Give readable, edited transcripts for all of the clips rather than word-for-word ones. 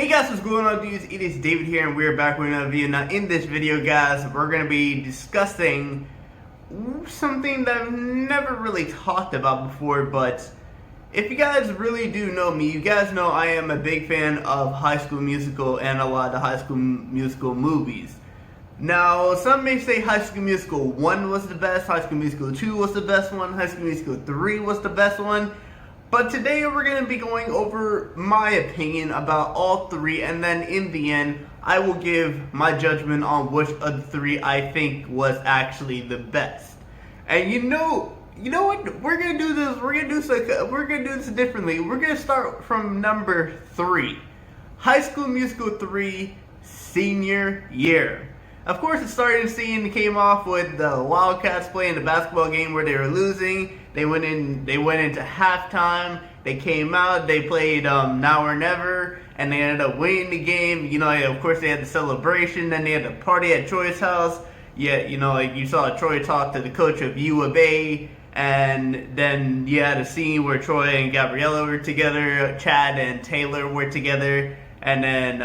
Hey guys, what's going on dudes? It is David here and we're back with another video. Now in this video guys, we're going to be discussing something that I've never really talked about before, but if you guys really do know me, you guys know I am a big fan of High School Musical and a lot of the High School Musical movies. Now, some may say High School Musical 1 was the best, High School Musical 2 was the best one, High School Musical 3 was the best one. But today we're going to be going over my opinion about all three, and then in the end, I will give my judgment on which of the three I think was actually the best. And you know what? We're gonna do this. We're gonna do this differently. We're gonna start from number 3, High School Musical 3, senior year. Of course, the starting scene came off with the Wildcats playing the basketball game where they were losing. They went into halftime. They came out. They played Now or Never, and they ended up winning the game. You know, of course, they had the celebration. Then they had the party at Troy's house. Yeah, you know, like you saw Troy talk to the coach of U of A, and then you had a scene where Troy and Gabriella were together. Chad and Taylor were together, and then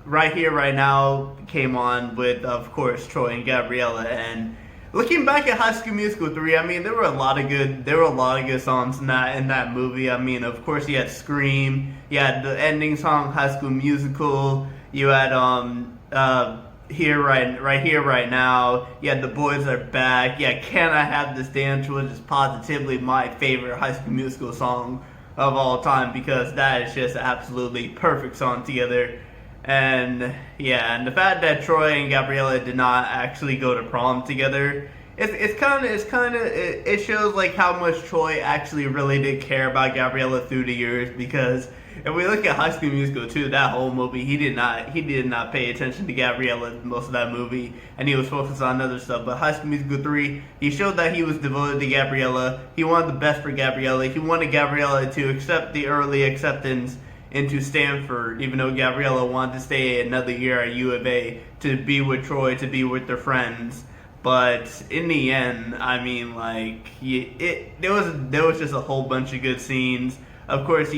Right Here, Right Now came on with, of course, Troy and Gabriella. And looking back at High School Musical 3, I mean, there were a lot of good songs in that movie. I mean, of course, you had Scream, you had the ending song High School Musical, you had Right Here, Right Now, you had The Boys Are Back, yeah, Can I Have This Dance, which is positively my favorite High School Musical song of all time, because that is just an absolutely perfect song together. And yeah, and the fact that Troy and Gabriella did not actually go to prom together, it shows like how much Troy actually really did care about Gabriella through the years. Because if we look at High School Musical 2, that whole movie, he did not pay attention to Gabriella most of that movie, and he was focused on other stuff. But High School Musical 3, he showed that he was devoted to Gabriella. He wanted the best for Gabriella. He wanted Gabriella to accept the early acceptance into Stanford, even though Gabriella wanted to stay another year at U of A to be with Troy, to be with their friends. But in the end, I mean, like, there was just a whole bunch of good scenes. Of course, what's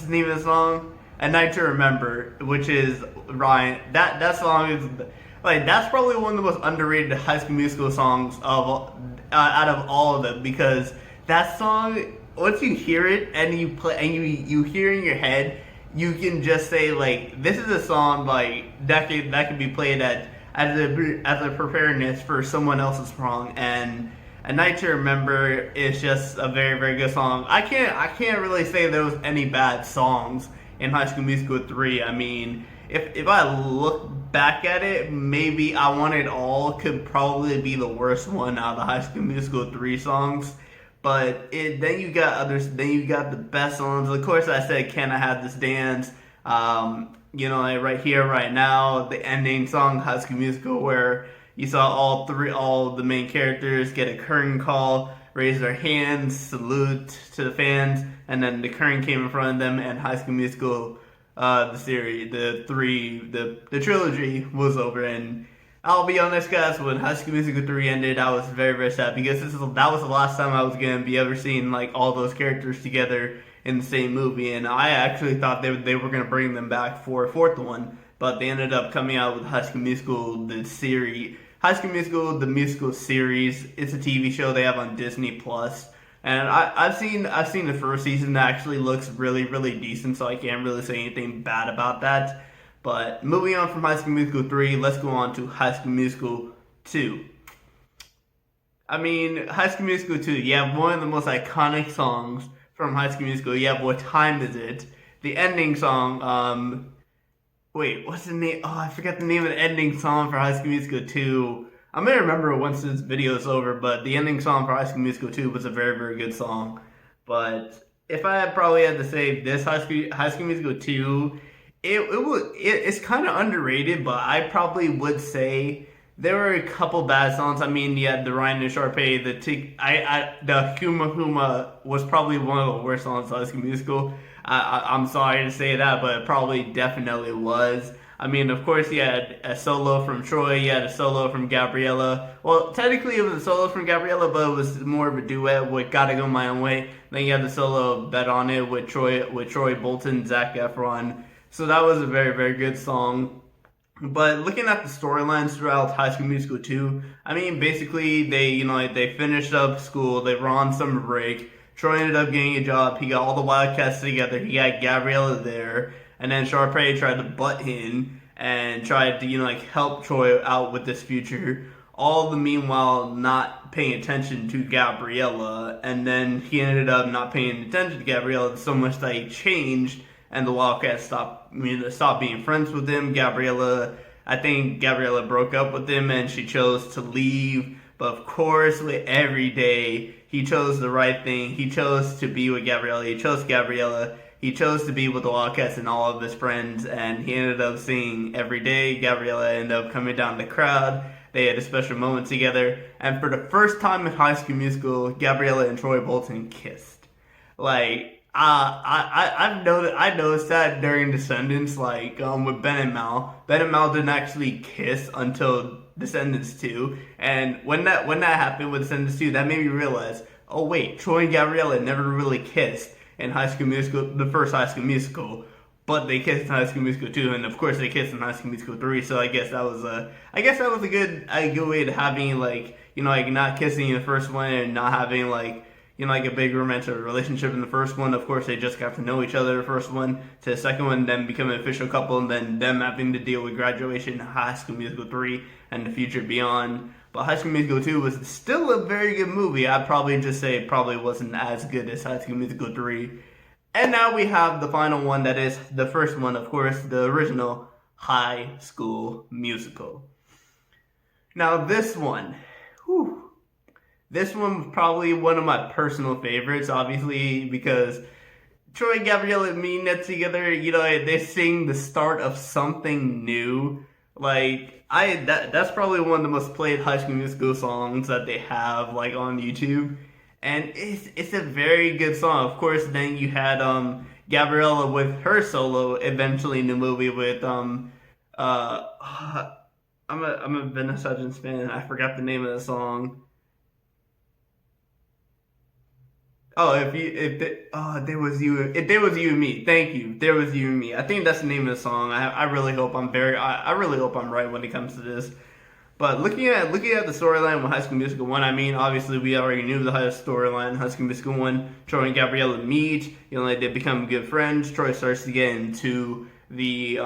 the name of the song? A Night to Remember, which is Ryan. That song is like, that's probably one of the most underrated High School Musical songs out of all of them, because that song, once you hear it and you play and you hear in your head, you can just say like, this is a song like that could be played as a preparedness for someone else's prom. And A Night to Remember is just a very, very good song. I can't really say there was any bad songs in High School Musical 3. I mean, if I look back at it, maybe I Want It All could probably be the worst one out of the High School Musical 3 songs. But then you got the best songs. Of course, I said Can I Have This Dance? You know, like Right Here, Right Now, the ending song, High School Musical, where you saw all the main characters get a curtain call, raise their hands, salute to the fans, and then the curtain came in front of them, and High School Musical, the series, the trilogy was over. And I'll be honest, guys, when High School Musical 3 ended, I was very, very sad, because that was the last time I was going to be ever seeing like all those characters together in the same movie. And I actually thought they were going to bring them back for a fourth one, but they ended up coming out with High School Musical, the series. High School Musical, the musical series. It's a TV show they have on Disney Plus. And I've seen the first season. That actually looks really, really decent, so I can't really say anything bad about that. But moving on from High School Musical 3, let's go on to High School Musical 2. I mean, High School Musical 2, you have one of the most iconic songs from High School Musical. You have What Time Is It? The ending song, wait, what's the name? Oh, I forgot the name of the ending song for High School Musical 2. I'm going to remember it once this video is over, but the ending song for High School Musical 2 was a very, very good song. But if I probably had to say this High School Musical 2, it's kind of underrated, but I probably would say there were a couple bad songs. I mean, you had the Ryan and Sharpay, the Huma Huma was probably one of the worst songs of High School Musical. I'm sorry to say that, but it probably definitely was. I mean, of course, you had a solo from Troy, you had a solo from Gabriella. Well, technically it was a solo from Gabriella, but it was more of a duet with Gotta Go My Own Way. Then you had the solo Bet on It with Troy Bolton, Zac Efron. So that was a very, very good song. But looking at the storylines throughout High School Musical 2, I mean, basically they finished up school, they were on summer break. Troy ended up getting a job. He got all the Wildcats together. He got Gabriella there, and then Sharpay tried to butt in and tried to help Troy out with this future. All the meanwhile not paying attention to Gabriella, and then he ended up not paying attention to Gabriella so much that he changed, and the Wildcats stopped being friends with him. I think Gabriella broke up with him, and she chose to leave. But of course, with every day, he chose the right thing. He chose to be with Gabriella. He chose Gabriella. He chose to be with the Wildcats and all of his friends, and he ended up singing every day. Gabriella ended up coming down the crowd. They had a special moment together, and for the first time in High School Musical, Gabriella and Troy Bolton kissed. I noticed that during Descendants, with Ben and Mal. Ben and Mal didn't actually kiss until Descendants 2, and when that happened with Descendants 2, that made me realize, oh wait, Troy and Gabriella never really kissed in High School Musical, the first High School Musical, but they kissed in High School Musical 2, and of course they kissed in High School Musical 3. So I guess that was a good way to having not kissing in the first one and not having a big romantic relationship in the first one. Of course, they just got to know each other the first one, to the second one, then become an official couple, and then them having to deal with graduation, High School Musical 3, and the future beyond. But High School Musical 2 was still a very good movie. I'd probably just say it probably wasn't as good as High School Musical 3. And now we have the final one, that is the first one, of course, the original High School Musical. Now this one was probably one of my personal favorites, obviously, because Troy, Gabriella, and me net together, they sing the start of something new. That's probably one of the most played High School Musical songs that they have, on YouTube. And it's a very good song. Of course, then you had Gabriella with her solo eventually in the movie with I'm a Vanessa Hudgens fan, and I forgot the name of the song. Oh, there was you and me. Thank you. There was you and me. I think that's the name of the song. I really hope I'm right when it comes to this. But looking at the storyline with High School Musical 1, I mean, obviously we already knew the storyline. High School Musical 1, Troy and Gabriella meet. They become good friends. Troy starts to get into the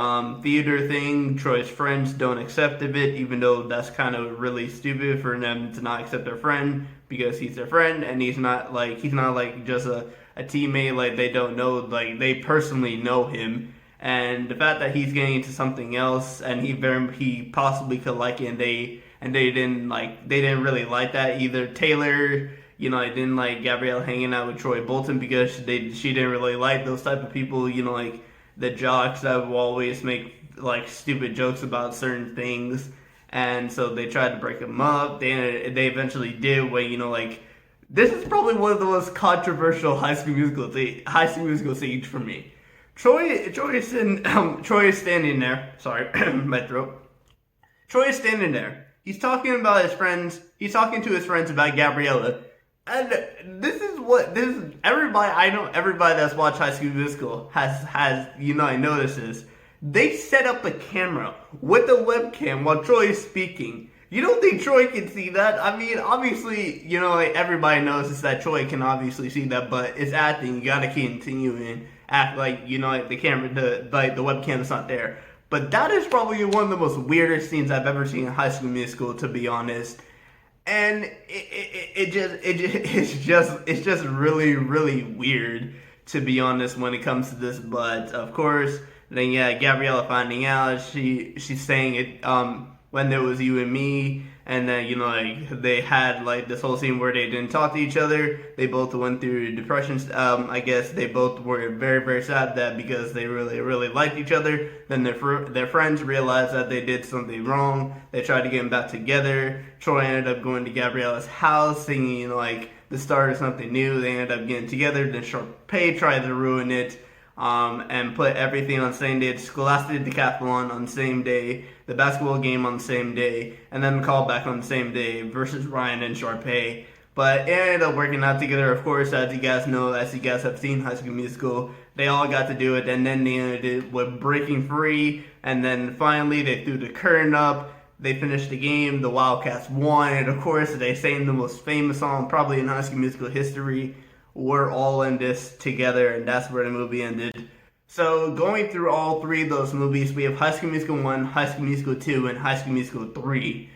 theater thing. Troy's friends don't accept of it, even though that's kind of really stupid for them to not accept their friend, because he's their friend, and he's not just a teammate. They don't know, they personally know him. And the fact that he's getting into something else, and he possibly could like it, and they didn't really like that either. Taylor, didn't like Gabrielle hanging out with Troy Bolton because she didn't really like those type of people, the jocks that will always make stupid jokes about certain things, and so they tried to break him up. They eventually did. This is probably one of the most controversial High School Musical scenes for me. Troy is standing there. Sorry, my throat. Troy is standing there. He's talking about his friends. He's talking to his friends about Gabriella. And everybody, I know everybody that's watched High School Musical has notices. They set up a camera with a webcam while Troy is speaking. You don't think Troy can see that? I mean, obviously, everybody knows that Troy can obviously see that, but it's acting. You gotta continue and act like, the camera, the webcam is not there. But that is probably one of the most weirdest scenes I've ever seen in High School Musical, to be honest. And it's just really, really weird, to be honest, when it comes to this. But of course, then Gabriella finding out, she's saying it when there was you and me, and then they had this whole scene where they didn't talk to each other. They both went through depressions. I guess they both were very, very sad that because they really, really liked each other. Then their friends realized that they did something wrong. They tried to get them back together. Troy ended up going to Gabriella's house, singing the start of something new. They ended up getting together. Then Sharpay tried to ruin it. And put everything on the same day. The Scholastic Decathlon on the same day, the basketball game on the same day, and then the callback on the same day versus Ryan and Sharpay. But it ended up working out together, of course, as you guys know, as you guys have seen High School Musical. They all got to do it, and then they ended it with breaking free, and then finally they threw the curtain up. They finished the game, the Wildcats won, and of course they sang the most famous song probably in High School Musical history, "We're All in This Together," and that's where the movie ended. So going through all three of those movies, we have High School Musical 1, High School Musical 2, and High School Musical 3.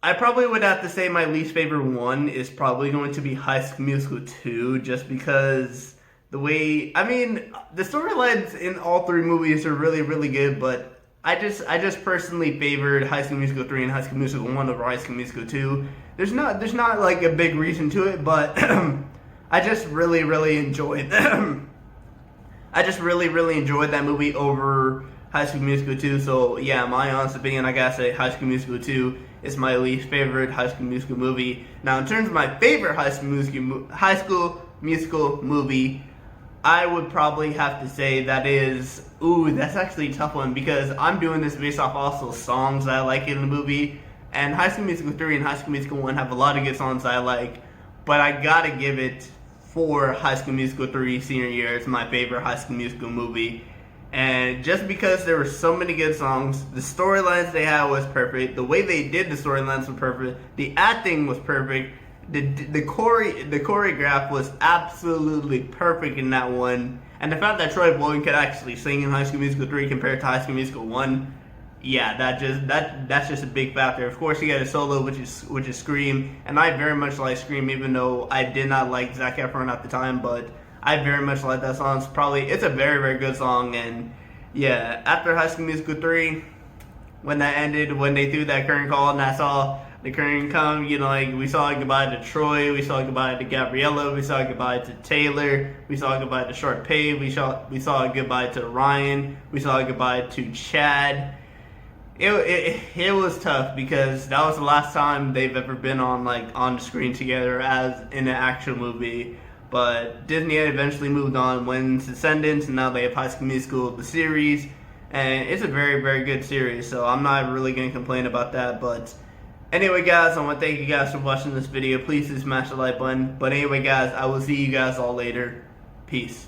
I probably would have to say my least favorite one is probably going to be High School Musical 2, just because the storylines in all three movies are really, really good, but I just personally favored High School Musical 3 and High School Musical 1 over High School Musical 2. There's not like a big reason to it, but I just really, really enjoyed I just really, really enjoyed that movie over High School Musical 2. So yeah, my honest opinion, I gotta say High School Musical 2 is my least favorite High School Musical movie. Now, in terms of my favorite High School Musical movie, I would probably have to say that's actually a tough one, because I'm doing this based off also songs that I like in the movie. And High School Musical 3 and High School Musical 1 have a lot of good songs that I like, but I gotta give it for High School Musical 3 senior year. It's my favorite High School Musical movie. And just because there were so many good songs, the storylines they had was perfect, the way they did the storylines was perfect, the acting was perfect, the choreograph was absolutely perfect in that one, and the fact that Troy Bolton could actually sing in High School Musical 3 compared to High School Musical 1, yeah, that's just a big factor. Of course, he had a solo, which is Scream, and I very much like Scream, even though I did not like Zac Efron at the time, but I very much like that song. It's a very, very good song. And yeah, after High School Musical 3, when that ended, when they threw that curtain call and I saw the curtain come, we saw goodbye to Troy, we saw goodbye to Gabriella, we saw goodbye to Taylor, we saw goodbye to Sharpay, we saw goodbye to Ryan, we saw goodbye to Chad. It was tough, because that was the last time they've ever been on the screen together as in an actual movie. But Disney had eventually moved on, went into Descendants, and now they have High School Musical, the series. And it's a very, very good series, so I'm not really going to complain about that. But anyway, guys, I want to thank you guys for watching this video. Please do smash the like button. But anyway, guys, I will see you guys all later. Peace.